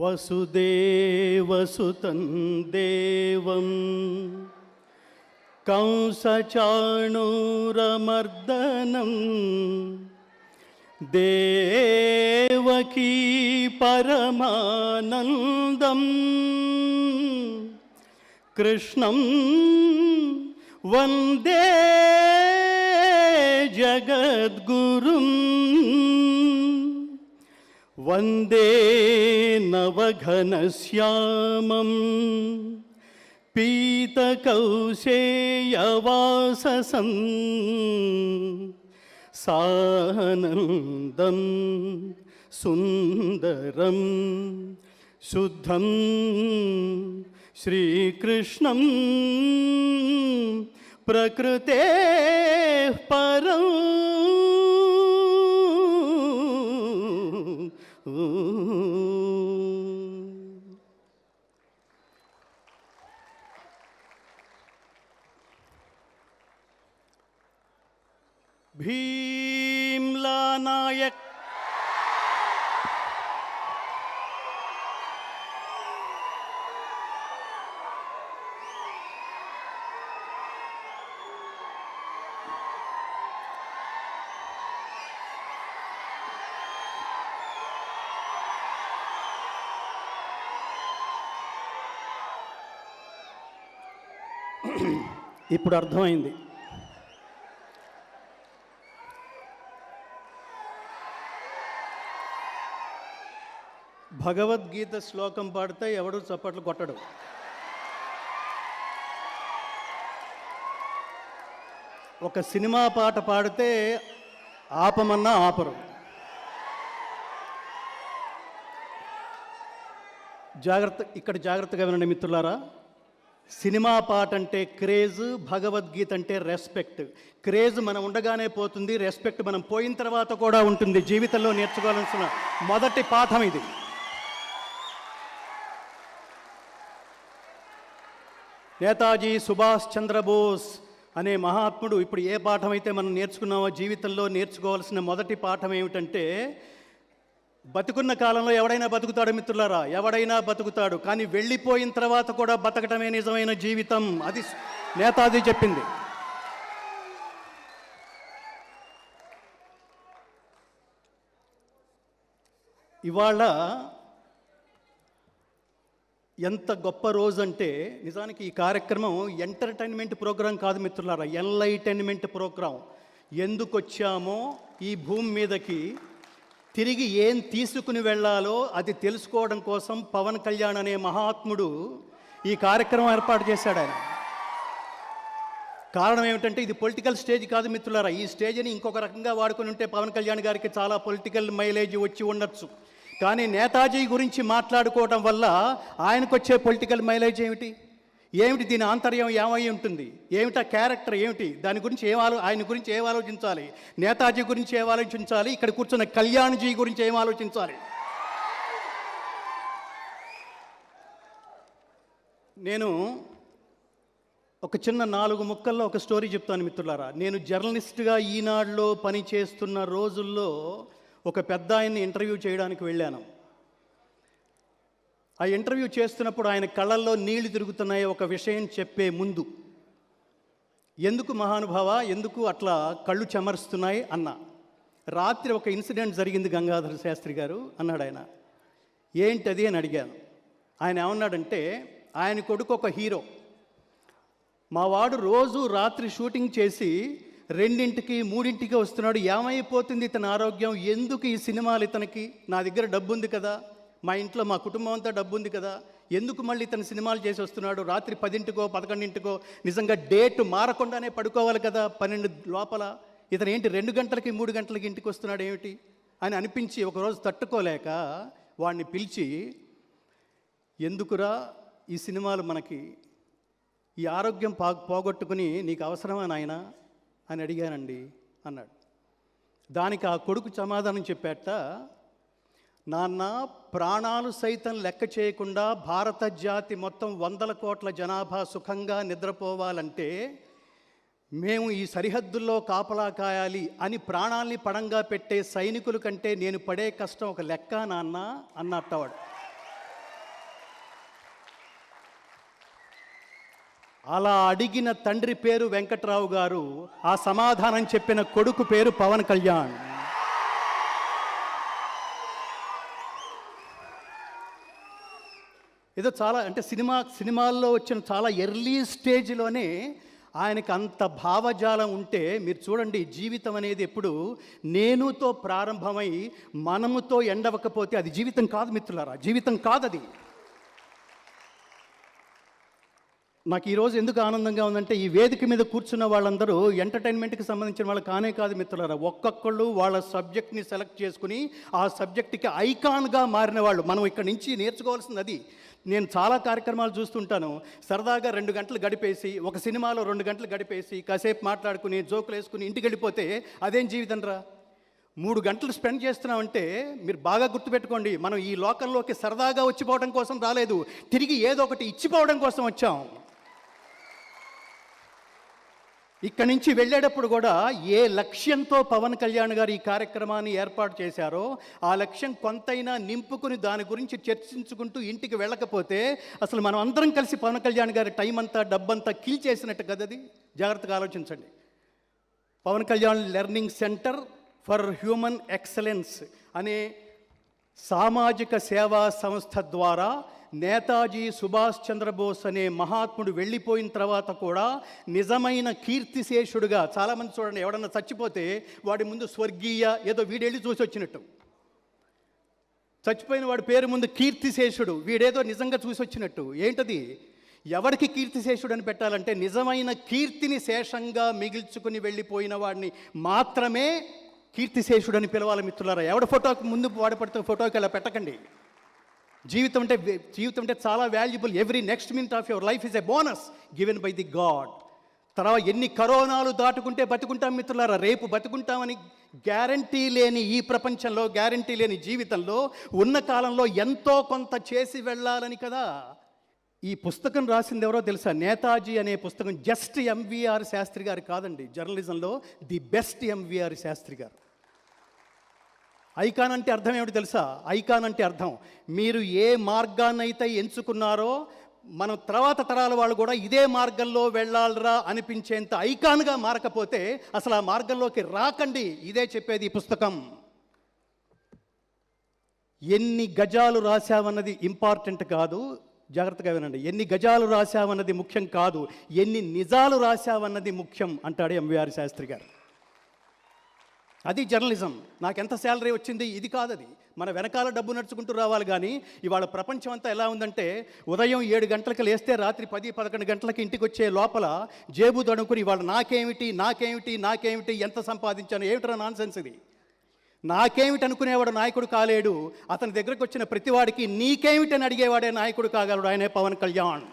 వసుదేవసుతం దేవం కంసచాణూరమర్దనం దేవకీ పరమానందం కృష్ణం వందే జగద్గురుం వందే నవఘనశ్యామం పీతకౌశేయవాససం సానందం సుందరం శుద్ధం శ్రీకృష్ణం ప్రకృతే పరం భీమ్లా నాయక్ ఇప్పుడు అర్థమైంది. భగవద్గీత శ్లోకం పాడితే ఎవడు చప్పట్లు కొట్టడు. ఒక సినిమా పాట పాడితే ఆపమన్నా ఆపరు. ఇక్కడ జాగ్రత్తగా వినండి మిత్రులారా. సినిమా పాట అంటే క్రేజ్, భగవద్గీత అంటే రెస్పెక్ట్. క్రేజ్ మనం ఉండగానే పోతుంది, రెస్పెక్ట్ మనం పోయిన తర్వాత కూడా ఉంటుంది. జీవితంలో నేర్చుకోవాల్సిన మొదటి పాఠం ఇది. నేతాజీ సుభాష్ చంద్రబోస్ అనే మహాత్ముడు ఇప్పుడు ఏ పాఠం అయితే మనం నేర్చుకున్నామో జీవితంలో నేర్చుకోవాల్సిన మొదటి పాఠం ఏమిటంటే, బతుకున్న కాలంలో ఎవడైనా బతుకుతాడు మిత్రులారా, ఎవడైనా బతుకుతాడు. కానీ వెళ్ళిపోయిన తర్వాత కూడా బతకటమే నిజమైన జీవితం. అది నేతాజీ చెప్పింది. ఇవాళ ఎంత గొప్ప రోజు అంటే, నిజానికి ఈ కార్యక్రమం ఎంటర్టైన్మెంట్ ప్రోగ్రాం కాదు మిత్రులారా, ఎన్లైటైన్మెంట్ ప్రోగ్రాం. ఎందుకు వచ్చామో ఈ భూమి మీదకి, తిరిగి ఏం తీసుకుని వెళ్ళాలో అది తెలుసుకోవడం కోసం పవన్ కళ్యాణ్ అనే మహాత్ముడు ఈ కార్యక్రమం ఏర్పాటు చేశాడు. ఆయన కారణం ఏమిటంటే, ఇది పొలిటికల్ స్టేజ్ కాదు మిత్రులారా. ఈ స్టేజ్ని ఇంకొక రకంగా వాడుకుని ఉంటే పవన్ కళ్యాణ్ గారికి చాలా పొలిటికల్ మైలేజ్ వచ్చి ఉండొచ్చు. కానీ నేతాజీ గురించి మాట్లాడుకోవడం వల్ల ఆయనకు వచ్చే పొలిటికల్ మైలేజ్ ఏమిటి? దీని ఆంతర్యం ఏమై ఉంటుంది? ఏమిటా క్యారెక్టర్ ఏమిటి? దాని గురించి ఆయన గురించి ఏం ఆలోచించాలి? నేతాజీ గురించి ఏం ఆలోచించాలి? ఇక్కడ కూర్చున్న కళ్యాణ్జీ గురించి ఏం ఆలోచించాలి? నేను ఒక చిన్న 4 ముక్కల్లో ఒక స్టోరీ చెప్తాను మిత్రులారా. నేను జర్నలిస్ట్గా ఈనాడులో పని చేస్తున్న రోజుల్లో ఒక పెద్ద ఆయన్ని ఇంటర్వ్యూ చేయడానికి వెళ్ళాను. ఆ ఇంటర్వ్యూ చేస్తున్నప్పుడు ఆయన కళ్ళల్లో నీళ్లు తిరుగుతున్నాయి ఒక విషయం చెప్పే ముందు. ఎందుకు మహానుభావ, ఎందుకు అట్లా కళ్ళు చెమరుస్తున్నాయి అన్న. రాత్రి ఒక ఇన్సిడెంట్ జరిగింది గంగాధర శాస్త్రి గారు అన్నాడు ఆయన. ఏంటది అని అడిగాను. ఆయన ఏమన్నాడంటే, ఆయన కొడుకు ఒక హీరో. మా వాడు రోజు రాత్రి షూటింగ్ చేసి 2ంటికి 3ంటికి వస్తున్నాడు. ఏమైపోతుంది ఇతని ఆరోగ్యం? ఎందుకు ఈ సినిమాలు ఇతనికి? నా దగ్గర డబ్బు ఉంది కదా, మా ఇంట్లో మా కుటుంబం అంతా డబ్బు ఉంది కదా, ఎందుకు మళ్ళీ ఇతను సినిమాలు చేసి వస్తున్నాడు? రాత్రి 10ంటికో 11ంటికో నిజంగా డేట్ మారకుండానే పడుకోవాలి కదా 12 లోపల. ఇతను ఏంటి 2 గంటలకి 3 గంటలకి ఇంటికి వస్తున్నాడు ఏమిటి అని అనిపించి ఒకరోజు తట్టుకోలేక వాడిని పిలిచి, ఎందుకురా ఈ సినిమాలు మనకి? ఈ ఆరోగ్యం పోగొట్టుకుని నీకు అవసరమా నాయనా అని అడిగానండి అన్నాడు. దానికి ఆ కొడుకు సమాధానం చెప్పాట, నాన్న, ప్రాణాలు సైతం లెక్క చేయకుండా భారత జాతి మొత్తం 100 కోట్ల జనాభా సుఖంగా నిద్రపోవాలంటే మేము ఈ సరిహద్దుల్లో కాపలా కాయాలి అని ప్రాణాల్ని పణంగా పెట్టే సైనికుల కంటే నేను పడే కష్టం ఒక లెక్క నాన్న అన్నట్టవాడు. అలా అడిగిన తండ్రి పేరు వెంకట్రావు గారు, ఆ సమాధానం చెప్పిన కొడుకు పేరు పవన్ కళ్యాణ్. ఏదో చాలా అంటే సినిమాల్లో వచ్చిన చాలా ఎర్లీ స్టేజ్లోనే ఆయనకు అంత భావజాలం ఉంటే, మీరు చూడండి, జీవితం అనేది ఎప్పుడు నేనుతో ప్రారంభమై మనముతో ఎండవకపోతే అది జీవితం కాదు మిత్రులారా, జీవితం కాదది. నాకు ఈరోజు ఎందుకు ఆనందంగా ఉందంటే, ఈ వేదిక మీద కూర్చున్న వాళ్ళందరూ ఎంటర్టైన్మెంట్కి సంబంధించిన వాళ్ళు కానే కాదు మిత్రులారా. ఒక్కొక్కళ్ళు వాళ్ళ సబ్జెక్ట్ని సెలెక్ట్ చేసుకుని ఆ సబ్జెక్ట్కి ఐకాన్గా మారిన వాళ్ళు. మనం ఇక్కడి నుంచి నేర్చుకోవాల్సింది అది. నేను చాలా కార్యక్రమాలు చూస్తుంటాను, సరదాగా 2 గంటలు గడిపేసి, ఒక సినిమాలో 2 గంటలు గడిపేసి కాసేపు మాట్లాడుకుని జోకులు వేసుకుని ఇంటికి వెళ్ళిపోతే అదేం జీవితం రా. 3 గంటలు స్పెండ్ చేస్తున్నామంటే మీరు బాగా గుర్తుపెట్టుకోండి, మనం ఈ లోకంలోకి సరదాగా వచ్చిపోవడం కోసం రాలేదు, తిరిగి ఏదో ఒకటి ఇచ్చిపోవడం కోసం వచ్చాం. ఇక్కడి నుంచి వెళ్ళేటప్పుడు కూడా ఏ లక్ష్యంతో పవన్ కళ్యాణ్ గారు ఈ కార్యక్రమాన్ని ఏర్పాటు చేశారో ఆ లక్ష్యం కొంతైనా నింపుకుని దాని గురించి చర్చించుకుంటూ ఇంటికి వెళ్ళకపోతే అసలు మనం అందరం కలిసి పవన్ కళ్యాణ్ గారి టైం అంతా డబ్బంతా కిల్ చేసినట్టు కదా. అది జాగ్రత్తగా ఆలోచించండి. Pawan Kalyan learning centre for human excellence అనే సామాజిక సేవా సంస్థ ద్వారా నేతాజీ సుభాష్ చంద్రబోస్ అనే మహాత్ముడు వెళ్ళిపోయిన తర్వాత కూడా నిజమైన కీర్తిశేషుడుగా, చాలామంది చూడండి, ఎవడన్నా చచ్చిపోతే వాడి ముందు స్వర్గీయ ఏదో వీడెళ్ళి చూసి వచ్చినట్టు, చచ్చిపోయిన వాడి పేరు ముందు కీర్తిశేషుడు, వీడేదో నిజంగా చూసి వచ్చినట్టు. ఏంటది? ఎవరికి కీర్తిశేషుడు అని పెట్టాలంటే నిజమైన కీర్తిని శేషంగా మిగిల్చుకుని వెళ్ళిపోయిన వాడిని మాత్రమే కీర్తిశేషుడు అని పిలవాలి మిత్రులారా. ఎవడ ఫోటోకి ముందు వాడపడితే ఫోటోకి అలా పెట్టకండి. జీవితం అంటే చాలా valuable. Every next minute of your life is a bonus given by the God. తర్వాత ఎన్ని కరోనాలు దాటుకుంటే బతుకుంటాం మిత్రులారా, రేపు బతుకుంటామని గ్యారంటీ లేని ఈ ప్రపంచంలో, గ్యారంటీ లేని జీవితంలో ఉన్న కాలంలో ఎంతో కొంత చేసి వెళ్ళాలని కదా. ఈ పుస్తకం రాసింది ఎవరో తెలుసా? నేతాజీ అనే పుస్తకం. జస్ట్ ఎంవీఆర్ శాస్త్రి గారు కాదండి, జర్నలిజంలో ది బెస్ట్ ఎంవీఆర్ శాస్త్రి గారు. ఐకాన్ అంటే అర్థం ఏమిటి తెలుసా? ఐకాన్ అంటే అర్థం, మీరు ఏ మార్గాన్నైతే ఎంచుకున్నారో మనం తర్వాత తరాల వాళ్ళు కూడా ఇదే మార్గంలో వెళ్ళాలరా అనిపించేంత ఐకాన్గా మారకపోతే అసలు ఆ మార్గంలోకి రాకండి. ఇదే చెప్పేది ఈ పుస్తకం. ఎన్ని గజాలు రాశావన్నది ఇంపార్టెంట్ కాదు, జాగ్రత్తగా వినండి. ఎన్ని గజాలు రాశావన్నది ముఖ్యం కాదు, ఎన్ని నిజాలు రాశావన్నది ముఖ్యం అంటాడు ఎంవీఆర్ శాస్త్రి గారు. అది జర్నలిజం. నాకెంత శాలరీ వచ్చింది ఇది కాదది. మన వెనకాల డబ్బు నడుచుకుంటూ రావాలి. కానీ ఇవాళ ప్రపంచం అంతా ఎలా ఉందంటే, ఉదయం 7 గంటలకు లేస్తే రాత్రి 10-11 గంటలకి ఇంటికి వచ్చే లోపల జేబు దడుకుని ఇవాళ నాకేమిటి ఎంత సంపాదించాను, ఏమిట్రా నాన్సెన్స్ ఇది. నాకేమిటి అనుకునేవాడు నాయకుడు కాలేడు. అతని దగ్గరకు వచ్చిన ప్రతివాడికి నీకేమిటి అని అడిగేవాడే నాయకుడు కాగలడు. ఆయనే పవన్ కళ్యాణ్.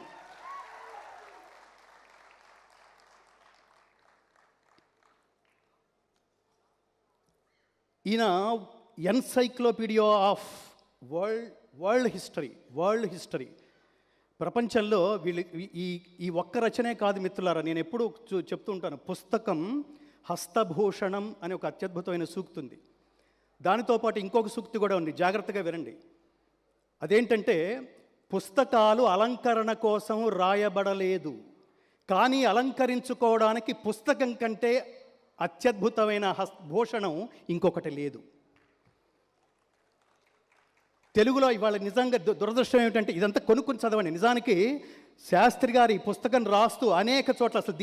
ఈయన ఎన్సైక్లోపీడియా ఆఫ్ వరల్డ్ హిస్టరీ. ప్రపంచంలో వీళ్ళు ఈ ఒక్క రచనే కాదు మిత్రులారా. నేను ఎప్పుడూ చెప్తూ ఉంటాను, పుస్తకం హస్తభూషణం అనే ఒక అత్యద్భుతమైన సూక్తి ఉంది. దానితో పాటు ఇంకొక సూక్తి కూడా ఉంది, జాగ్రత్తగా వినండి. అదేంటంటే, పుస్తకాలు అలంకరణ కోసం రాయబడలేదు, కానీ అలంకరించుకోవడానికి పుస్తకం కంటే అత్యద్భుతమైన భూషణం ఇంకొకటి లేదు. తెలుగులో ఇవాళ నిజంగా దురదృష్టం ఏమిటంటే, ఇదంతా కొనుక్కొని చదవండి. నిజానికి శాస్త్రి గారు ఈ పుస్తకం రాస్తూ అనేక చోట్ల అసలు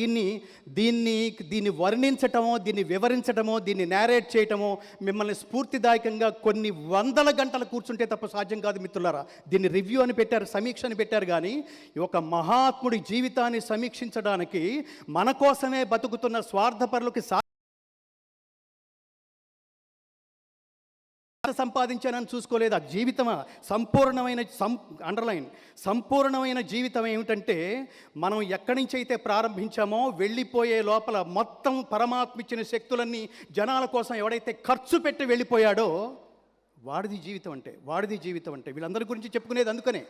దీన్ని వర్ణించటమో, దీన్ని వివరించటమో, దీన్ని నేరేట్ చేయటమో, మిమ్మల్ని స్ఫూర్తిదాయకంగా కొన్ని వందల గంటలు కూర్చుంటే తప్ప సాధ్యం కాదు మిత్రులారా. దీన్ని రివ్యూ అని పెట్టారు, సమీక్ష అని పెట్టారు. కానీ ఒక మహాత్ముడి జీవితాన్ని సమీక్షించడానికి మన కోసమే బతుకుతున్న స్వార్థపరులకి సంపాదించానని చూసుకోలేదు. ఆ జీవితమా సంపూర్ణమైన సంపూర్ణమైన జీవితం ఏమిటంటే, మనం ఎక్కడి నుంచి అయితే ప్రారంభించామో వెళ్ళిపోయే లోపల మొత్తం పరమాత్మ ఇచ్చిన శక్తులన్నీ జనాల కోసం ఎవడైతే ఖర్చు పెట్టి వెళ్ళిపోయాడో వాడిది జీవితం అంటే. వీళ్ళందరి గురించి చెప్పుకునేది అందుకనే.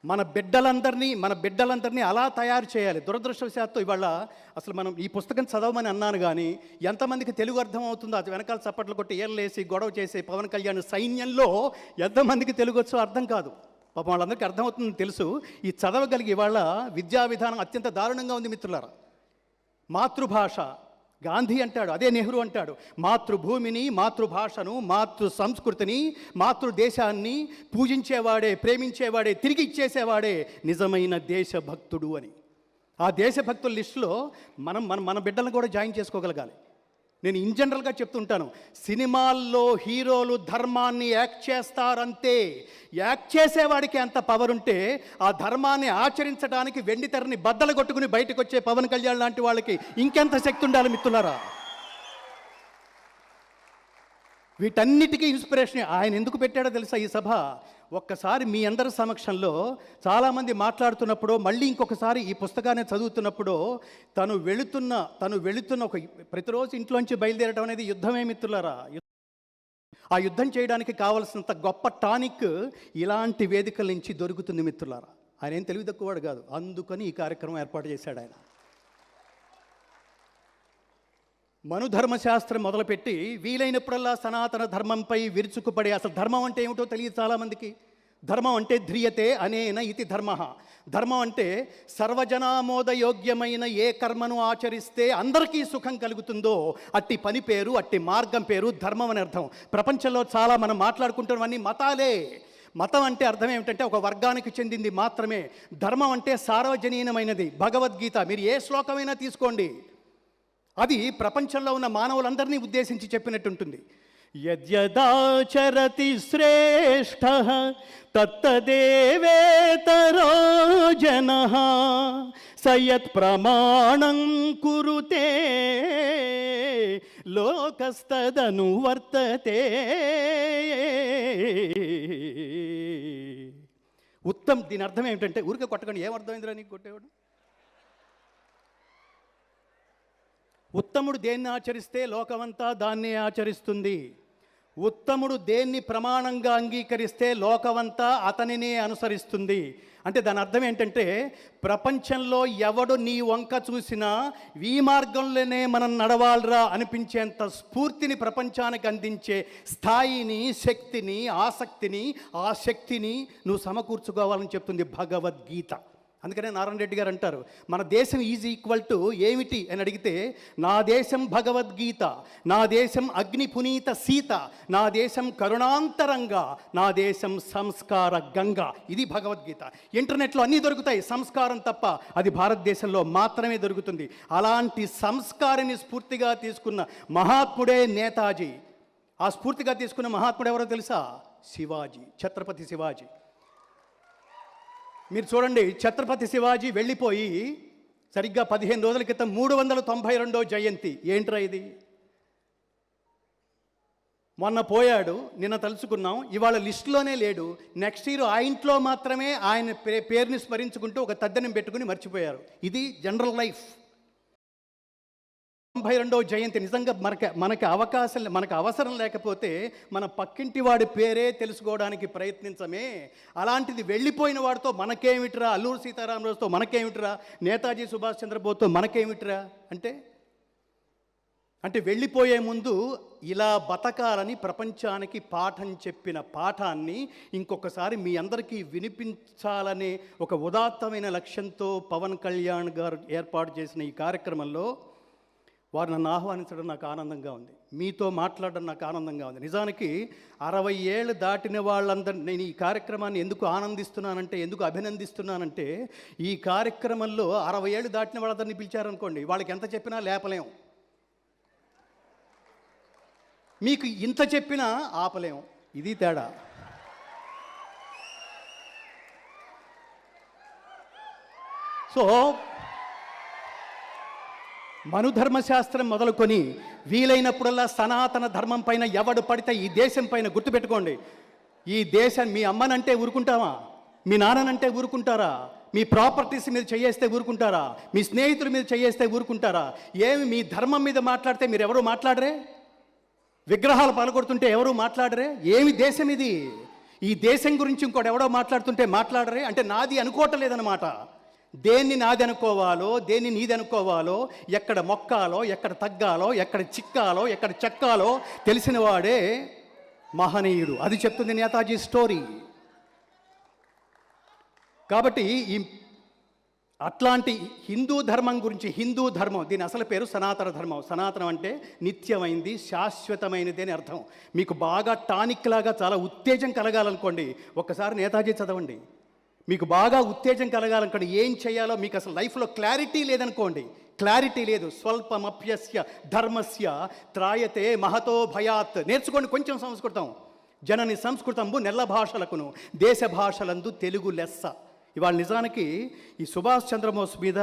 మన బిడ్డలందరినీ అలా తయారు చేయాలి. దురదృష్టవశాత్తు ఇవాళ అసలు మనం ఈ పుస్తకం చదవమని అన్నాను, కానీ ఎంతమందికి తెలుగు అర్థం అవుతుందో, అది వెనకాల చప్పట్లు కొట్టి ఏర్లేసి గొడవ చేసే పవన్ కళ్యాణ్ సైన్యంలో ఎంతమందికి తెలుగు వచ్చో అర్థం కాదు. పాపం వాళ్ళందరికీ అర్థమవుతుందని తెలుసు. ఈ చదవగలిగి ఇవాళ విద్యా విధానం అత్యంత దారుణంగా ఉంది మిత్రులారా. మాతృభాష, గాంధీ అంటాడు, అదే నెహ్రూ అంటాడు, మాతృభూమిని, మాతృభాషను, మాతృ సంస్కృతిని, మాతృదేశాన్ని పూజించేవాడే, ప్రేమించేవాడే, తిరిగి ఇచ్చేసేవాడే నిజమైన దేశభక్తుడు అని. ఆ దేశభక్తుల లిస్టులో మన బిడ్డలను కూడా జాయిన్ చేసుకోగలగాలి. నేను ఇన్ జనరల్గా చెప్తుంటాను, సినిమాల్లో హీరోలు ధర్మాన్ని యాక్ట్ చేస్తారంతే. యాక్ట్ చేసేవాడికి అంత పవర్ ఉంటే ఆ ధర్మాన్ని ఆచరించడానికి వెండి తెరని బద్దలు కొట్టుకుని బయటకు వచ్చే పవన్ కళ్యాణ్ లాంటి వాళ్ళకి ఇంకెంత శక్తి ఉండాలి మిత్రులారా. వీటన్నిటికీ ఇన్స్పిరేషన్ ఆయన ఎందుకు పెట్టాడో తెలుసా ఈ సభ? ఒక్కసారి మీ అందరి సమక్షంలో చాలామంది మాట్లాడుతున్నప్పుడు, మళ్ళీ ఇంకొకసారి ఈ పుస్తకాన్ని చదువుతున్నప్పుడు తను వెళుతున్న ఒక ప్రతిరోజు ఇంట్లోంచి బయలుదేరడం అనేది యుద్ధమే మిత్రులారా. ఆ యుద్ధం చేయడానికి కావలసినంత గొప్ప టానిక్ ఇలాంటి వేదికల నుంచి దొరుకుతుంది మిత్రులారా. ఆయన ఏం తెలివి తక్కువవాడు కాదు, అందుకని ఈ కార్యక్రమం ఏర్పాటు చేశాడు ఆయన. మనుధర్మశాస్త్రం మొదలుపెట్టి వీలైనప్పుడల్లా సనాతన ధర్మంపై విరుచుకుపడే, అసలు ధర్మం అంటే ఏమిటో తెలియదు చాలామందికి. ధర్మం అంటే ధ్రియతే అనేన ఇతి ధర్మ. ధర్మం అంటే సర్వజనామోదయోగ్యమైన ఏ కర్మను ఆచరిస్తే అందరికీ సుఖం కలుగుతుందో అట్టి పని పేరు, అట్టి మార్గం పేరు ధర్మం అని అర్థం. ప్రపంచంలో చాలా మనం మాట్లాడుకుంటున్నవన్నీ మతాలే. మతం అంటే అర్థం ఏమిటంటే ఒక వర్గానికి చెందింది మాత్రమే. ధర్మం అంటే సార్వజనీనమైనది. భగవద్గీత మీరు ఏ శ్లోకమైనా తీసుకోండి, అది ప్రపంచంలో ఉన్న మానవులందరినీ ఉద్దేశించి చెప్పినట్టుంటుంది. యద్యదాచరతి శ్రేష్ఠః తత్తదేవేతరో జనః సయత్ ప్రమాణం కురుతే లోకస్తదనువర్తతే. దీని అర్థం ఏమిటంటే, ఊరికే కొట్టకండి, ఏమర్థమైందిరా నీకు కొట్టేవాడు? ఉత్తముడు దేన్ని ఆచరిస్తే లోకమంతా దాన్నే ఆచరిస్తుంది. ఉత్తముడు దేన్ని ప్రమాణంగా అంగీకరిస్తే లోకమంతా అతనినే అనుసరిస్తుంది. అంటే దాని అర్థం ఏంటంటే, ప్రపంచంలో ఎవడు నీ వంక చూసినా ఈ మార్గంలోనే మనం నడవాలరా అనిపించేంత స్ఫూర్తిని ప్రపంచానికి అందించే స్థాయిని, శక్తిని, ఆసక్తిని, ఆ శక్తిని నువ్వు సమకూర్చుకోవాలని చెప్తుంది భగవద్గీత. అందుకనే నారాయణ రెడ్డి గారు అంటారు, మన దేశం ఈజ్ ఈక్వల్ టు ఏమిటి అని అడిగితే, నా దేశం భగవద్గీత, నా దేశం అగ్ని పునీత సీత, నా దేశం కరుణాంతరంగా, నా దేశం సంస్కార గంగా. ఇది భగవద్గీత. ఇంటర్నెట్లో అన్నీ దొరుకుతాయి, సంస్కారం తప్ప అది భారతదేశంలో మాత్రమే దొరుకుతుంది. అలాంటి సంస్కారాన్ని స్ఫూర్తిగా తీసుకున్న మహాత్ముడే నేతాజీ. ఆ స్ఫూర్తిగా తీసుకున్న మహాత్ముడు ఎవరో తెలుసా? శివాజీ, ఛత్రపతి శివాజీ. మీరు చూడండి, ఛత్రపతి శివాజీ వెళ్ళిపోయి సరిగ్గా 15 రోజుల క్రితం 392వ జయంతి. ఏంట్రా ఇది? మొన్న పోయాడు, నిన్న తలుచుకున్నాం, ఇవాళ లిస్టులోనే లేడు. నెక్స్ట్ ఇయర్ ఆ ఇంట్లో మాత్రమే ఆయన పేరుని స్మరించుకుంటూ ఒక తద్దనం పెట్టుకుని మర్చిపోయారు. ఇది జనరల్ లైఫ్. 92వ జయంతి నిజంగా మనకు అవసరం లేకపోతే మన పక్కింటి వాడి పేరే తెలుసుకోవడానికి ప్రయత్నించమే. అలాంటిది వెళ్ళిపోయిన వాడితో మనకేమిట్రా, అల్లూరు సీతారామరాజుతో మనకేమిట్రా, నేతాజీ సుభాష్ చంద్రబోస్తో మనకేమిట్రా అంటే వెళ్ళిపోయే ముందు ఇలా బతకాలని ప్రపంచానికి పాఠం చెప్పిన పాఠాన్ని ఇంకొకసారి మీ అందరికీ వినిపించాలనే ఒక ఉదాత్తమైన లక్ష్యంతో పవన్ కళ్యాణ్ గారు ఏర్పాటు చేసిన ఈ కార్యక్రమంలో వారు నన్ను ఆహ్వానించడం నాకు ఆనందంగా ఉంది, మీతో మాట్లాడడం నాకు ఆనందంగా ఉంది. నిజానికి 60 ఏళ్ళు దాటిన వాళ్ళందరినీ నేను ఈ కార్యక్రమాన్ని ఎందుకు ఆనందిస్తున్నానంటే, ఎందుకు అభినందిస్తున్నానంటే, ఈ కార్యక్రమంలో 60 ఏళ్ళు దాటిన వాళ్ళందరినీ పిలిచారనుకోండి, వాళ్ళకి ఎంత చెప్పినా లేపలేం. మీకు ఇంత చెప్పినా ఆపలేం. ఇది తేడా. సో మనుధర్మశాస్త్రం మొదలుకొని వీలైనప్పుడల్లా సనాతన ధర్మం పైన ఎవడు పడితే ఈ దేశం పైన గుర్తుపెట్టుకోండి, ఈ దేశం మీ అమ్మనంటే ఊరుకుంటావా? మీ నాన్ననంటే ఊరుకుంటారా? మీ ప్రాపర్టీస్ మీద చేయేస్తే ఊరుకుంటారా? మీ స్నేహితుల మీద చేయేస్తే ఊరుకుంటారా? ఏమి మీ ధర్మం మీద మాట్లాడితే మీరు ఎవరు మాట్లాడరే? విగ్రహాలు పలకొడుతుంటే ఎవరు మాట్లాడరే? ఏమి దేశం ఇది? ఈ దేశం గురించి ఇంకోటి ఎవడో మాట్లాడుతుంటే మాట్లాడరే? అంటే నాది అనుకోవటం లేదన్నమాట. దేన్ని నాది అనుకోవాలో, దేన్ని నీది అనుకోవాలో, ఎక్కడ మొక్కాలో, ఎక్కడ తగ్గాలో, ఎక్కడ చిక్కాలో, ఎక్కడ చెక్కాలో తెలిసిన వాడే మహనీయుడు. అది చెప్తుంది నేతాజీ స్టోరీ. కాబట్టి ఈ అట్లాంటి హిందూ ధర్మం గురించి, హిందూ ధర్మం దీని అసలు పేరు సనాతన ధర్మం. సనాతనం అంటే నిత్యమైంది, శాశ్వతమైనది అని అర్థం. మీకు బాగా టానిక్ లాగా చాలా ఉత్తేజం కలగాలనుకోండి, ఒక్కసారి నేతాజీ చదవండి. మీకు బాగా ఉత్తేజం కలగాలనుకోండి, ఏం చేయాలో మీకు అసలు లైఫ్లో క్లారిటీ లేదనుకోండి, క్లారిటీ లేదు, స్వల్పమప్యస్య ధర్మస్య త్రాయతే మహతో భయాత్. నేర్చుకోండి కొంచెం సంస్కృతం. జనని సంస్కృతంబు నెల్ల భాషలకును దేశ భాషలందు తెలుగు లెస్స. ఇవాళ నిజానికి ఈ సుభాష్ చంద్రబోస్ మీద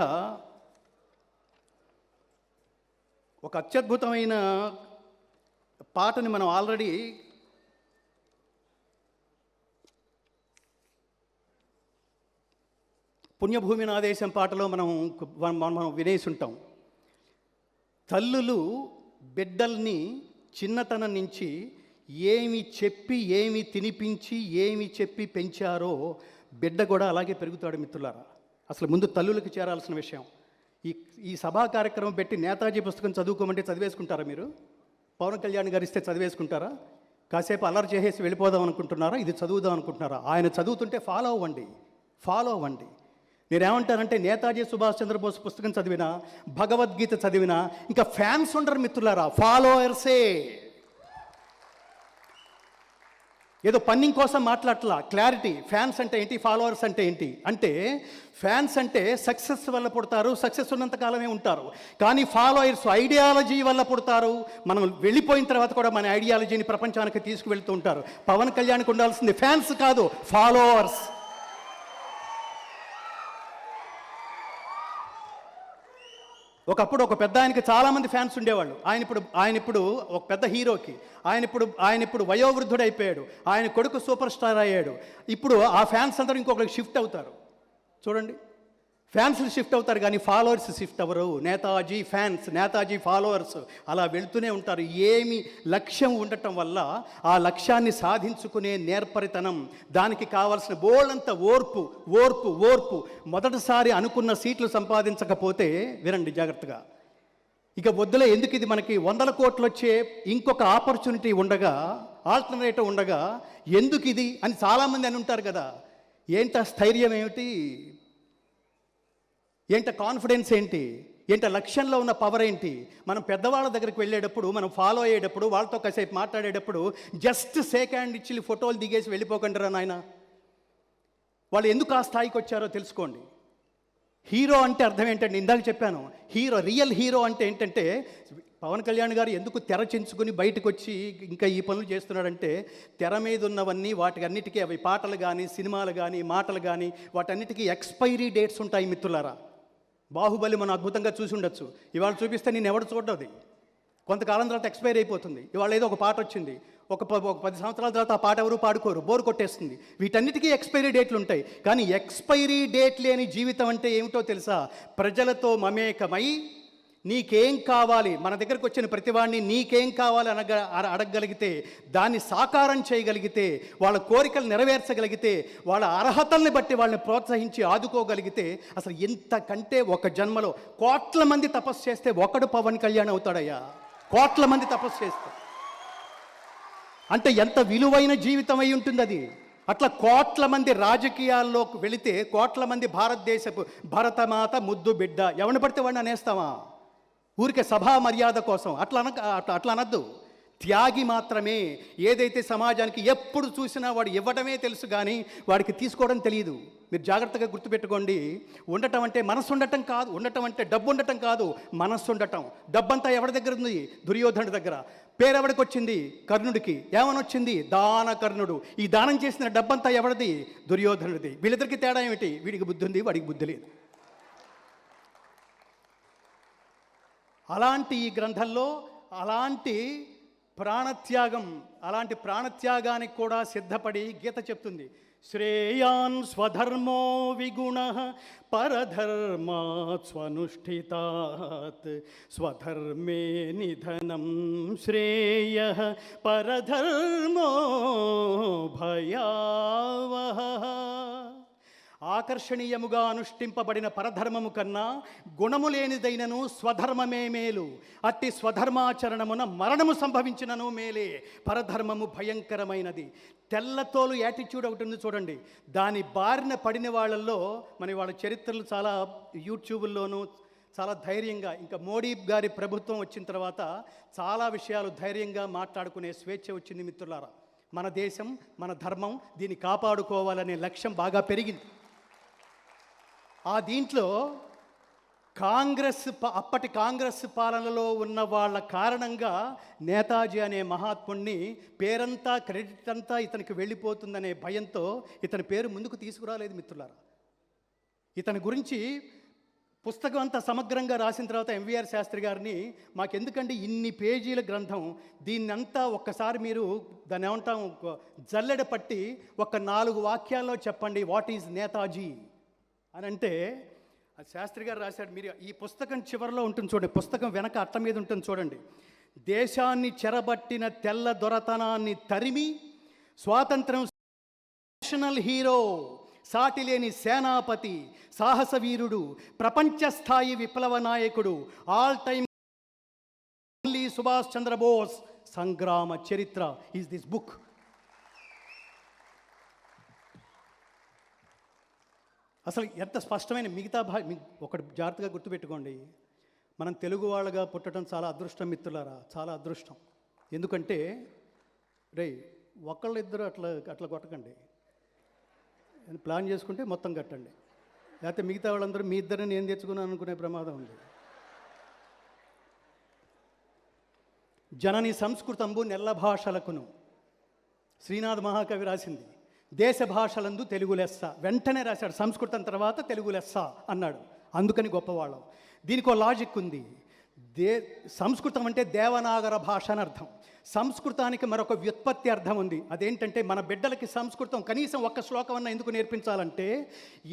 ఒక అత్యద్భుతమైన పాటని మనం ఆల్రెడీ పుణ్యభూమి నా దేశం పాటలో మనం వినేసి ఉంటాం. తల్లులు బిడ్డల్ని చిన్నతనం నుంచి ఏమి చెప్పి, ఏమి తినిపించి, ఏమి చెప్పి పెంచారో బిడ్డ కూడా అలాగే పెరుగుతాడు మిత్రులారా. అసలు ముందు తల్లులకు చేరాల్సిన విషయం. ఈ సభా కార్యక్రమం పెట్టి నేతాజీ పుస్తకం చదువుకోమంటే చదివేసుకుంటారా మీరు? పవన్ కళ్యాణ్ గారు ఇస్తే చదివేసుకుంటారా? కాసేపు అల్లరి చేసేసి వెళ్ళిపోదాం అనుకుంటున్నారా? ఇది చదువుదాం అనుకుంటున్నారా? ఆయన చదువుతుంటే ఫాలో అవ్వండి. నేనేమంటానంటే, నేతాజీ సుభాష్ చంద్రబోస్ పుస్తకం చదివినా, భగవద్గీత చదివినా ఇంకా ఫ్యాన్స్ ఉండరు మిత్రులారా, ఫాలోయర్సే. ఏదో పన్నింగ్ కోసం మాట్లాడట్లా, క్లారిటీ. ఫ్యాన్స్ అంటే ఏంటి, ఫాలోవర్స్ అంటే ఏంటి అంటే, ఫ్యాన్స్ అంటే సక్సెస్ వల్ల పుడతారు, సక్సెస్ ఉన్నంతకాలమే ఉంటారు. కానీ ఫాలోయర్స్ ఐడియాలజీ వల్ల పుడతారు. మనం వెళ్ళిపోయిన తర్వాత కూడా మన ఐడియాలజీని ప్రపంచానికి తీసుకువెళ్తూ ఉంటారు. పవన్ కళ్యాణ్కి ఉండాల్సింది ఫ్యాన్స్ కాదు, ఫాలోవర్స్. ఒకప్పుడు ఒక పెద్ద ఆయనకి చాలామంది ఫ్యాన్స్ ఉండేవాళ్ళు. ఆయన ఇప్పుడు ఒక పెద్ద హీరోకి ఆయన ఇప్పుడు వయోవృద్ధుడు అయిపోయాడు. ఆయన కొడుకు సూపర్ స్టార్ అయ్యాడు. ఇప్పుడు ఆ ఫ్యాన్స్ అందరూ ఇంకొకరికి షిఫ్ట్ అవుతారు. చూడండి, ఫ్యాన్స్ షిఫ్ట్ అవుతారు కానీ ఫాలోవర్స్ షిఫ్ట్ అవ్వరు. నేతాజీ ఫ్యాన్స్, నేతాజీ ఫాలోవర్స్ అలా వెళ్తూనే ఉంటారు. ఏమి లక్ష్యం ఉండటం వల్ల ఆ లక్ష్యాన్ని సాధించుకునే నేర్పరితనం, దానికి కావాల్సిన బోళ్ళంత ఓర్పు. మొదటిసారి అనుకున్న సీట్లు సంపాదించకపోతే, వినండి జాగ్రత్తగా, ఇక వద్దులే, ఎందుకు ఇది మనకి 100 కోట్లు వచ్చే ఇంకొక ఆపర్చునిటీ ఉండగా, ఆల్టర్నేటివ్ ఉండగా ఎందుకు ఇది అని చాలామంది అని ఉంటారు కదా. ఏంట స్థైర్యం ఏమిటి, ఏంట కాన్ఫిడెన్స్ ఏంటి, ఏంట లక్ష్యంలో ఉన్న పవర్ ఏంటి? మనం పెద్దవాళ్ళ దగ్గరికి వెళ్ళేటప్పుడు, మనం ఫాలో అయ్యేటప్పుడు, వాళ్ళతో కాసేపు మాట్లాడేటప్పుడు జస్ట్ షేక్ హ్యాండ్ ఇచ్చి ఫోటోలు దిగేసి వెళ్ళిపోకండి రా నాయన. వాళ్ళు ఎందుకు ఆ స్థాయికి వచ్చారో తెలుసుకోండి. హీరో అంటే అర్థం ఏంటంటే, ఇందాక చెప్పాను, రియల్ హీరో అంటే ఏంటంటే, పవన్ కళ్యాణ్ గారు ఎందుకు తెర చించుకుని బయటకు వచ్చి ఇంకా ఈ పనులు చేస్తున్నాడంటే, తెర మీద ఉన్నవన్నీ వాటికన్నిటికీ, అవి పాటలు కానీ, సినిమాలు కానీ, మాటలు కానీ, వాటన్నిటికీ ఎక్స్పైరీ డేట్స్ ఉంటాయి మిత్రులారా. బాహుబలి మనం అద్భుతంగా చూసి ఉండొచ్చు. ఇవాళ చూపిస్తే నేను ఎవడు చూడదు, కొంతకాలం తర్వాత ఎక్స్పైర్ అయిపోతుంది. ఇవాళ ఏదో ఒక పాట వచ్చింది, ఒక 10 సంవత్సరాల తర్వాత ఆ పాట ఎవరు పాడుకోరు, బోర్ కొట్టేస్తుంది. వీటన్నిటికీ ఎక్స్పైరీ డేట్లు ఉంటాయి. కానీ ఎక్స్పైరీ డేట్ లేని జీవితం అంటే ఏమిటో తెలుసా? ప్రజలతో మమేకమై నీకేం కావాలి, మన దగ్గరకు వచ్చిన ప్రతివాడిని నీకేం కావాలి అడగగలిగితే, దాన్ని సాకారం చేయగలిగితే, వాళ్ళ కోరికలు నెరవేర్చగలిగితే, వాళ్ళ అర్హతల్ని బట్టి వాళ్ళని ప్రోత్సహించి ఆదుకోగలిగితే, అసలు ఇంతకంటే ఒక జన్మలో కోట్ల మంది తపస్సు చేస్తే ఒకడు పవన్ కళ్యాణ్ అవుతాడయ్యా. కోట్ల మంది తపస్సు చేస్తే అంటే ఎంత విలువైన జీవితం అయి ఉంటుంది అది. అట్లా కోట్ల మంది రాజకీయాల్లోకి వెళితే, కోట్ల మంది భారతదేశపు భరతమాత ముద్దు బిడ్డ ఎవరిని పడితే వాడిని అనేస్తావా? ఊరికే సభా మర్యాద కోసం అట్లా అనద్దు. త్యాగి మాత్రమే. ఏదైతే సమాజానికి ఎప్పుడు చూసినా వాడు ఇవ్వడమే తెలుసు కానీ వాడికి తీసుకోవడం తెలియదు. మీరు జాగ్రత్తగా గుర్తుపెట్టుకోండి. ఉండటం అంటే మనసు ఉండటం కాదు, ఉండటం అంటే డబ్బు ఉండటం కాదు, మనస్సు ఉండటం. డబ్బంతా ఎవరి దగ్గర ఉంది? దుర్యోధనుడి దగ్గర. పేరెవడికి వచ్చింది? కర్ణుడికి. ఏమని వచ్చింది? దాన కర్ణుడు. ఈ దానం చేసిన డబ్బంతా ఎవరిది? దుర్యోధనుడిది. వీళ్ళిద్దరికి తేడా ఏమిటి? వీడికి బుద్ధి ఉంది, వాడికి బుద్ధి లేదు. అలాంటి ఈ గ్రంథంలో అలాంటి ప్రాణత్యాగానికి కూడా సిద్ధపడి గీత చెప్తుంది. శ్రేయాన్ స్వధర్మో విగుణః పరధర్మాత్ స్వనుష్ఠితాత్ స్వధర్మే నిధనం శ్రేయః పరధర్మో భయావహః. ఆకర్షణీయముగా అనుష్ఠింపబడిన పరధర్మము కన్నా గుణము లేనిదైనను స్వధర్మమే మేలు. అట్టి స్వధర్మాచరణమున మరణము సంభవించినను మేలే. పరధర్మము భయంకరమైనది. తెల్లతోలు యాటిట్యూడ్ ఒకటి ఉంది చూడండి. దాని బారిన పడిన వాళ్ళల్లో మన వాళ్ళ చరిత్రలు చాలా యూట్యూబ్లోనూ చాలా ధైర్యంగా, ఇంకా మోడీ గారి ప్రభుత్వం వచ్చిన తర్వాత చాలా విషయాలు ధైర్యంగా మాట్లాడుకునే స్వేచ్ఛ వచ్చింది మిత్రులారా. మన దేశం, మన ధర్మం, దీన్ని కాపాడుకోవాలనే లక్ష్యం బాగా పెరిగింది. ఆ దీంట్లో అప్పటి కాంగ్రెస్ పాలనలో ఉన్న వాళ్ళ కారణంగా నేతాజీ అనే మహాత్ముడిని పేరంతా, క్రెడిట్ అంతా ఇతనికి వెళ్ళిపోతుందనే భయంతో ఇతని పేరు ముందుకు తీసుకురాలేదు మిత్రులారా. ఇతని గురించి పుస్తకం అంతా సమగ్రంగా రాసిన తర్వాత ఎంవీఆర్ శాస్త్రి గారిని, మాకెందుకండి ఇన్ని పేజీల గ్రంథం, దీన్నంతా ఒక్కసారి మీరు దాన్ని ఏమంటాం జల్లెడ పట్టి ఒక 4 వాక్యాల్లో చెప్పండి, వాట్ ఈజ్ నేతాజీ అని అంటే శాస్త్రి గారు రాశాడు. మీరు ఈ పుస్తకం చివరిలో ఉంటుంది చూడండి, పుస్తకం వెనక అట్ట మీద ఉంటుంది చూడండి. దేశాన్ని చెరబట్టిన తెల్ల దొరతనాన్ని తరిమి స్వాతంత్రం, నేషనల్ హీరో, సాటిలేని సేనాపతి, సాహస వీరుడు, ప్రపంచ స్థాయి విప్లవ నాయకుడు, ఆల్ టైమ్ సుభాష్ చంద్రబోస్ సంగ్రామ చరిత్ర ఈజ్ దిస్ బుక్. అసలు ఎంత స్పష్టమైన మిగతా ఒకటి జాగ్రత్తగా గుర్తుపెట్టుకోండి, మనం తెలుగు వాళ్ళగా పుట్టడం చాలా అదృష్టం మిత్రులారా, చాలా అదృష్టం. ఎందుకంటే ఒకళ్ళిద్దరు అట్లా కొట్టకండి, ప్లాన్ చేసుకుంటే మొత్తం కట్టండి, లేకపోతే మిగతా వాళ్ళందరూ మీ ఇద్దరిని నేను తెచ్చుకున్నాను అనుకునే ప్రమాదం ఉంది. జనని సంస్కృతంబు నెల్ల భాషలకును శ్రీనాథ్ మహాకవి రాసింది. దేశ భాషలందు తెలుగు లెస్స, వెంటనే రాశాడు సంస్కృతం తర్వాత తెలుగు లెస్స అన్నాడు. అందుకని గొప్పవాళ్ళం. దీనికి ఒక లాజిక్ ఉంది. సంస్కృతం అంటే దేవనాగర భాష అని అర్థం. సంస్కృతానికి మరొక వ్యుత్పత్తి అర్థం ఉంది. అదేంటంటే మన బిడ్డలకి సంస్కృతం కనీసం ఒక్క శ్లోకం అన్న ఎందుకు నేర్పించాలంటే,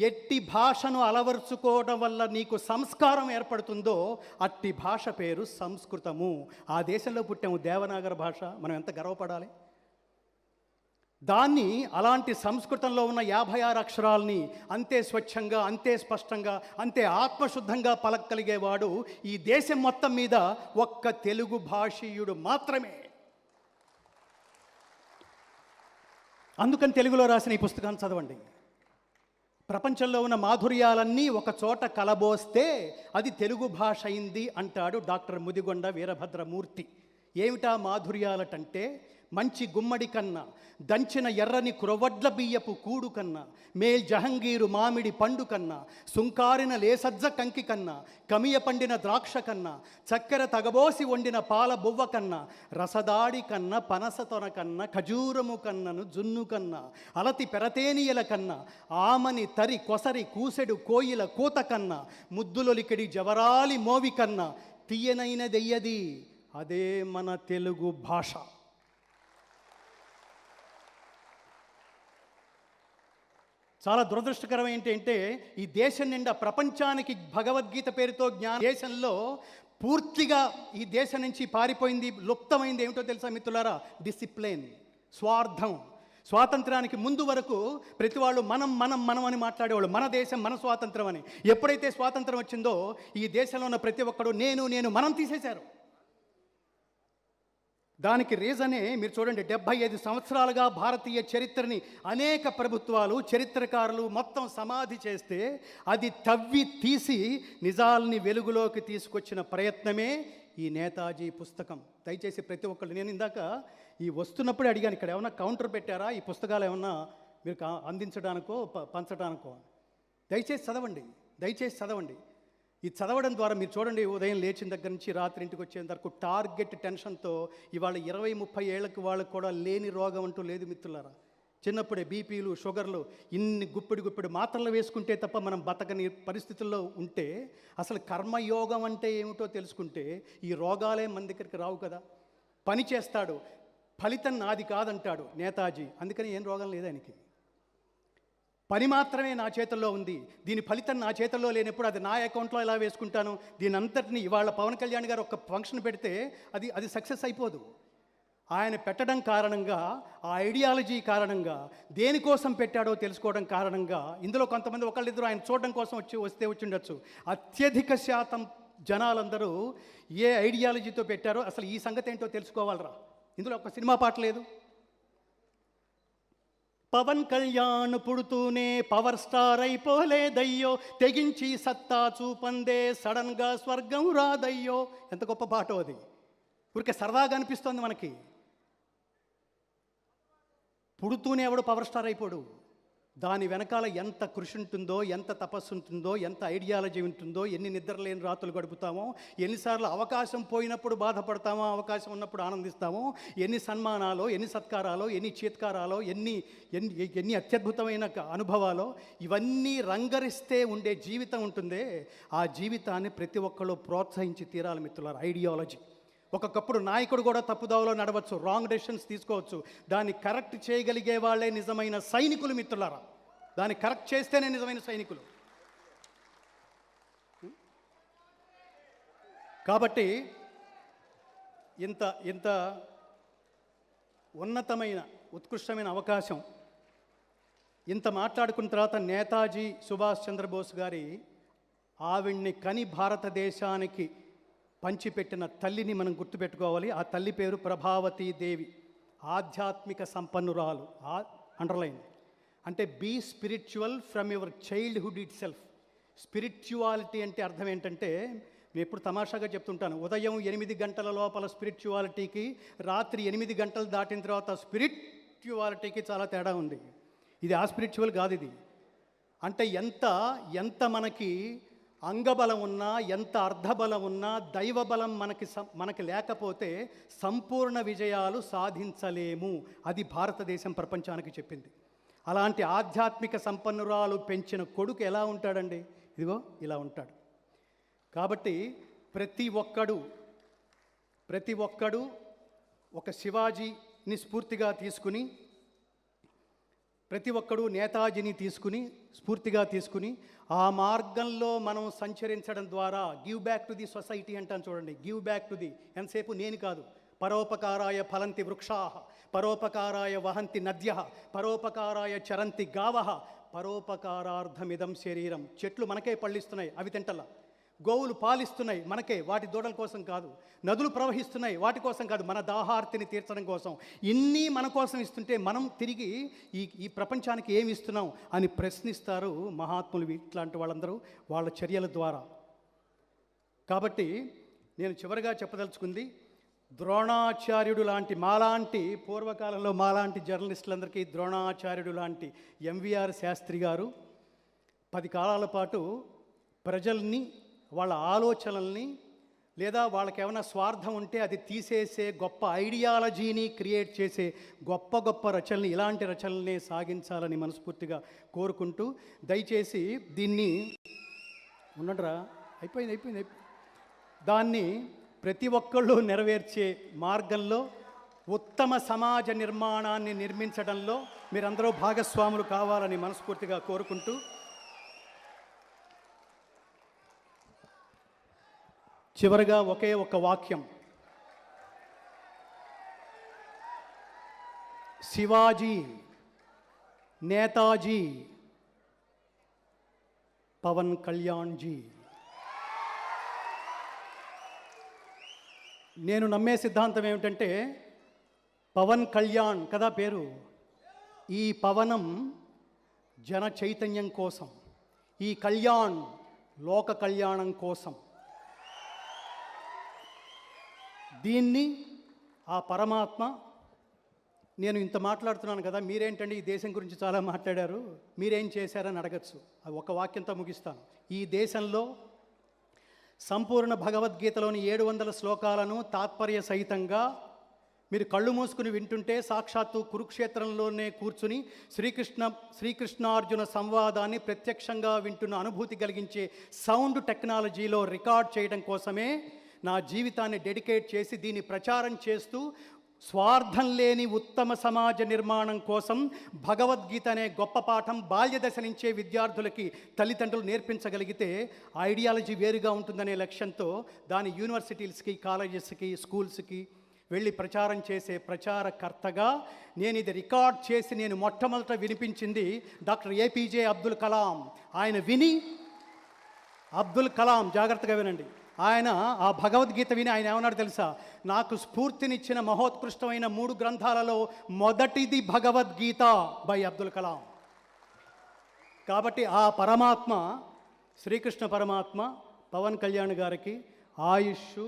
ఎట్టి భాషను అలవరుచుకోవడం వల్ల నీకు సంస్కారం ఏర్పడుతుందో అట్టి భాష పేరు సంస్కృతము. ఆ దేశంలో పుట్టాము, దేవనాగర భాష, మనం ఎంత గర్వపడాలి. దాన్ని, అలాంటి సంస్కృతంలో ఉన్న 56 అక్షరాల్ని అంతే స్వచ్ఛంగా, అంతే స్పష్టంగా, అంతే ఆత్మశుద్ధంగా పలకగలిగేవాడు ఈ దేశం మొత్తం మీద ఒక్క తెలుగు భాషీయుడు మాత్రమే. అందుకని తెలుగులో రాసిన ఈ పుస్తకాన్ని చదవండి. ప్రపంచంలో ఉన్న మాధుర్యాలన్నీ ఒక చోట కలబోస్తే అది తెలుగు భాష అయింది అంటాడు డాక్టర్ ముదిగొండ వీరభద్రమూర్తి. ఏమిటా మాధుర్యాలటంటే, మంచి గుమ్మడి కన్నా, దంచిన ఎర్రని కురవడ్ల బియ్యపు కూడు కన్నా, మేల్ జహంగీరు మామిడి పండు కన్నా, సుంకారిన లేసజ్జ కంకి కన్నా, కమియ పండిన ద్రాక్ష కన్నా, చక్కెర తగబోసి వండిన పాల బువ్వ కన్నా, రసదాడి కన్నా, పనసతొన కన్నా, ఖజూరము కన్నను జున్ను కన్నా, అలతి పెరతేనియల కన్నా, ఆమని తరి కొసరి కూసెడు కోయిల కూత కన్నా, ముద్దులొలికిడి జవరాలి మోవి కన్నా తీయనైనదెయ్యది అదే మన తెలుగు భాష. చాలా దురదృష్టకరం ఏంటంటే, ఈ దేశం నిండా ప్రపంచానికి భగవద్గీత పేరుతో దేశంలో పూర్తిగా ఈ దేశం నుంచి పారిపోయింది, లుప్తమైంది ఏమిటో తెలుసా మిత్రులారా? డిసిప్లిన్, స్వార్థం. స్వాతంత్రానికి ముందు వరకు ప్రతి వాళ్ళు మనం మనం మనం అని మాట్లాడేవాళ్ళు, మన దేశం మన స్వాతంత్రం అని. ఎప్పుడైతే స్వాతంత్రం వచ్చిందో ఈ దేశంలో ఉన్న ప్రతి ఒక్కడు నేను నేను మనం తీసేశారు. దానికి రీజనే మీరు చూడండి, 75 సంవత్సరాలుగా భారతీయ చరిత్రని అనేక ప్రభుత్వాలు, చరిత్రకారులు మొత్తం సమాధి చేస్తే అది తవ్వి తీసి నిజాల్ని వెలుగులోకి తీసుకొచ్చిన ప్రయత్నమే ఈ నేతాజీ పుస్తకం. దయచేసి ప్రతి ఒక్కళ్ళు, నేను ఇందాక ఈ వస్తున్నప్పుడే అడిగాను, ఇక్కడ ఏమన్నా కౌంటర్ పెట్టారా, ఈ పుస్తకాలు ఏమన్నా మీరు అందించడానికో పంచడానికో? దయచేసి చదవండి, దయచేసి చదవండి. ఈ చదవడం ద్వారా మీరు చూడండి, ఉదయం లేచిన దగ్గర నుంచి రాత్రి ఇంటికి వచ్చేంత వరకు టార్గెట్ టెన్షన్తో ఇవాళ 20-30 ఏళ్ళకి వాళ్ళకు కూడా లేని రోగం అంటూ లేదు మిత్రులారా. చిన్నప్పుడే బీపీలు, షుగర్లు, ఇన్ని గుప్పిడి మాత్రలు వేసుకుంటే తప్ప మనం బతకని పరిస్థితుల్లో ఉంటే, అసలు కర్మయోగం అంటే ఏమిటో తెలుసుకుంటే ఈ రోగాలే మన దగ్గరికి రావు కదా. పని చేస్తాడు, ఫలితం నాది కాదంటాడు నేతాజీ. అందుకని ఏం రోగం లేదు ఆయనకి. పని మాత్రమే నా చేతుల్లో ఉంది, దీని ఫలితం నా చేతుల్లో లేనప్పుడు అది నా అకౌంట్లో ఎలా వేసుకుంటాను? దీని అంతటిని ఇవాళ పవన్ కళ్యాణ్ గారు ఒక ఫంక్షన్ పెడితే అది సక్సెస్ అయిపోదు. ఆయన పెట్టడం కారణంగా, ఆ ఐడియాలజీ కారణంగా, దేనికోసం పెట్టాడో తెలుసుకోవడం కారణంగా, ఇందులో కొంతమంది ఒకళ్ళిద్దరు ఆయన చూడడం కోసం వస్తే ఉండొచ్చు. అత్యధిక శాతం జనాలందరూ ఏ ఐడియాలజీతో పెట్టారో అసలు ఈ సంగతి ఏంటో తెలుసుకోవాలరా. ఇందులో ఒక సినిమా పాట లేదు. పవన్ కళ్యాణ్ పుడుతూనే పవర్ స్టార్ అయిపోలేదయ్యో, తెగించి సత్తా చూపందే సడన్గా స్వర్గం రాదయ్యో. ఎంత గొప్ప పాటో అది. ఊరికే సరదాగా అనిపిస్తోంది మనకి. పుడుతూనే ఎవడు పవర్ స్టార్ అయిపోడు. దాని వెనకాల ఎంత కృషి ఉంటుందో, ఎంత తపస్సు ఉంటుందో, ఎంత ఐడియాలజీ ఉంటుందో, ఎన్ని నిద్రలేని రాత్రులు గడుపుతామో, ఎన్నిసార్లు అవకాశం పోయినప్పుడు బాధపడతామో, అవకాశం ఉన్నప్పుడు ఆనందిస్తామో, ఎన్ని సన్మానాలో, ఎన్ని సత్కారాలో, ఎన్ని చీత్కారాలో, ఎన్ని అత్యద్భుతమైన అనుభవాలో, ఇవన్నీ రంగరిస్తే ఉండే జీవితం ఉంటుందే, ఆ జీవితాన్ని ప్రతి ఒక్కళ్ళు ప్రోత్సహించి తీరాలి మిత్రులారా. ఐడియాలజీ. ఒక్కొక్కప్పుడు నాయకుడు కూడా తప్పుదావలో నడవచ్చు, రాంగ్ డెసిషన్స్ తీసుకోవచ్చు. దాన్ని కరెక్ట్ చేయగలిగే వాళ్ళే నిజమైన సైనికులు మిత్రులారా. దాన్ని కరెక్ట్ చేస్తేనే నిజమైన సైనికులు. కాబట్టి ఇంత ఉన్నతమైన ఉత్కృష్టమైన అవకాశం, ఇంత మాట్లాడుకున్న తర్వాత నేతాజీ సుభాష్ చంద్రబోస్ గారి ఆవిడ్ని కని భారతదేశానికి పంచిపెట్టిన తల్లిని మనం గుర్తుపెట్టుకోవాలి. ఆ తల్లి పేరు ప్రభావతీ దేవి. ఆధ్యాత్మిక సంపన్నురాలు. అండర్లైన్. అంటే be spiritual from your childhood itself. Spirituality అంటే అర్థం ఏంటంటే, నేను ఎప్పుడు తమాషాగా చెప్తుంటాను, ఉదయం 8 గంటల లోపల స్పిరిచువాలిటీకి, రాత్రి 8 గంటలు దాటిన తర్వాత స్పిరిచువాలిటీకి చాలా తేడా ఉంది. ఇది ఆ స్పిరిచువల్ కాదు ఇది. అంటే ఎంత మనకి అంగబలం ఉన్నా, ఎంత అర్ధబలం ఉన్నా, దైవబలం మనకి లేకపోతే సంపూర్ణ విజయాలు సాధించలేము. అది భారతదేశం ప్రపంచానికి చెప్పింది. అలాంటి ఆధ్యాత్మిక సంపన్నురాలు పెంచిన కొడుకు ఎలా ఉంటాడండి? ఇదిగో ఇలా ఉంటాడు. కాబట్టి ప్రతి ఒక్కడు ఒక శివాజీని స్ఫూర్తిగా తీసుకుని, ప్రతి ఒక్కడు నేతాజీని స్ఫూర్తిగా తీసుకుని ఆ మార్గంలో మనం సంచరించడం ద్వారా give back to the society అంటాను చూడండి. గివ్ బ్యాక్ టు ది, ఎంతసేపు నేను కాదు. పరోపకారాయ ఫలంతి వృక్షాః, పరోపకారాయ వహంతి నద్యః, పరోపకారాయ చరంతి గావః, పరోపకారార్థమిదం శరీరం. చెట్లు మనకే పళ్ళిస్తున్నాయి, అవి తింటలా. గోవులు పాలిస్తున్నాయి మనకే, వాటి దూడల కోసం కాదు. నదులు ప్రవహిస్తున్నాయి వాటి కోసం కాదు, మన దాహార్తిని తీర్చడం కోసం. ఇన్ని మన కోసం ఇస్తుంటే మనం తిరిగి ఈ ప్రపంచానికి ఏమి ఇస్తున్నాం అని ప్రశ్నిస్తారు మహాత్ములు. ఇట్లాంటి వాళ్ళందరూ వాళ్ళ చర్యల ద్వారా. కాబట్టి నేను చివరిగా చెప్పదలుచుకుంది, ద్రోణాచార్యుడు లాంటి పూర్వకాలంలో మాలాంటి జర్నలిస్టులందరికీ ద్రోణాచార్యుడు లాంటి ఎంవిఆర్ శాస్త్రి గారు 10 కాలాల పాటు ప్రజల్ని, వాళ్ళ ఆలోచనల్ని, లేదా వాళ్ళకి ఏమైనా స్వార్థం ఉంటే అది తీసేసే గొప్ప ఐడియాలజీని క్రియేట్ చేసే గొప్ప రచనల్ని, ఇలాంటి రచనల్ని సాగించాలని మనస్ఫూర్తిగా కోరుకుంటూ, దయచేసి దీన్ని అయిపోయింది దాన్ని ప్రతి ఒక్కళ్ళు నెరవేర్చే మార్గంలో, ఉత్తమ సమాజ నిర్మాణాన్ని నిర్మించడంలో మీరందరూ భాగస్వాములు కావాలని మనస్ఫూర్తిగా కోరుకుంటూ, చివరగా ఒకే ఒక వాక్యం. శివాజీ, నేతాజీ, పవన్ కళ్యాణ్జీ. నేను నమ్మే సిద్ధాంతం ఏమిటంటే, పవన్ కళ్యాణ్ కదా పేరు, ఈ పవనం జన చైతన్యం కోసం, ఈ కళ్యాణ్ లోక కళ్యాణం కోసం. దీన్ని ఆ పరమాత్మ, నేను ఇంత మాట్లాడుతున్నాను కదా, మీరేంటండి ఈ దేశం గురించి చాలా మాట్లాడారు, మీరేం చేశారని అడగచ్చు. అది ఒక వాక్యంతో ముగిస్తాను. ఈ దేశంలో సంపూర్ణ భగవద్గీతలోని 700 శ్లోకాలను తాత్పర్య సహితంగా మీరు కళ్ళు మూసుకుని వింటుంటే, సాక్షాత్తు కురుక్షేత్రంలోనే కూర్చుని శ్రీకృష్ణార్జున సంవాదాన్ని ప్రత్యక్షంగా వింటున్న అనుభూతి కలిగించే సౌండ్ టెక్నాలజీలో రికార్డ్ చేయడం కోసమే నా జీవితాన్ని డెడికేట్ చేసి దీన్ని ప్రచారం చేస్తూ, స్వార్థం లేని ఉత్తమ సమాజ నిర్మాణం కోసం భగవద్గీత అనే గొప్ప పాఠం బాల్యదశ నుంచే విద్యార్థులకి తల్లిదండ్రులు నేర్పించగలిగితే ఐడియాలజీ వేరుగా ఉంటుందనే లక్ష్యంతో దాని యూనివర్సిటీస్కి, కాలేజెస్కి, స్కూల్స్కి, వెళ్ళి ప్రచారం చేసే ప్రచారకర్తగా నేను ఇది రికార్డ్ చేసి నేను మొట్టమొదట వినిపించింది డాక్టర్ ఏపీజే అబ్దుల్ కలాం. ఆయన విని, అబ్దుల్ కలాం జాగ్రత్తగా వినండి, ఆయన ఆ భగవద్గీత విని ఆయన ఏమన్నాడు తెలుసా? నాకు స్ఫూర్తినిచ్చిన మహోత్కృష్టమైన 3 గ్రంథాలలో మొదటిది భగవద్గీత బై అబ్దుల్ కలాం. కాబట్టి ఆ పరమాత్మ, శ్రీకృష్ణ పరమాత్మ పవన్ కళ్యాణ్ గారికి ఆయుష్,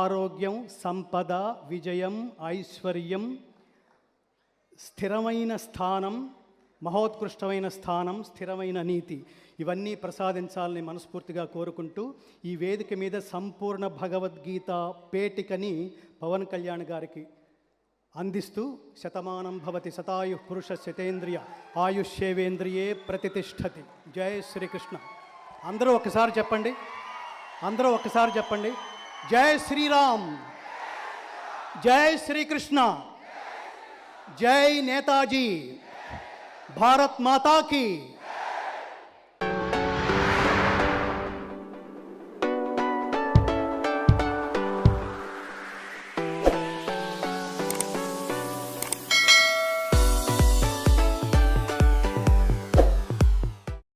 ఆరోగ్యం, సంపద, విజయం, ఐశ్వర్యం, స్థిరమైన స్థానం, మహోత్కృష్టమైన స్థానం, స్థిరమైన నీతి ఇవన్నీ ప్రసాదించాలని మనస్ఫూర్తిగా కోరుకుంటూ ఈ వేదిక మీద సంపూర్ణ భగవద్గీత పేటికని పవన్ కళ్యాణ్ గారికి అందిస్తూ శతమానం భవతి శతాయు పురుష శతేంద్రియ ఆయుష్యేవేంద్రియే ప్రతిష్టతి. జై శ్రీకృష్ణ. అందరూ ఒకసారి చెప్పండి, అందరూ ఒకసారి చెప్పండి. జై శ్రీరామ్, జై శ్రీకృష్ణ, జై నేతాజీ, భారత్ మాతా కీ.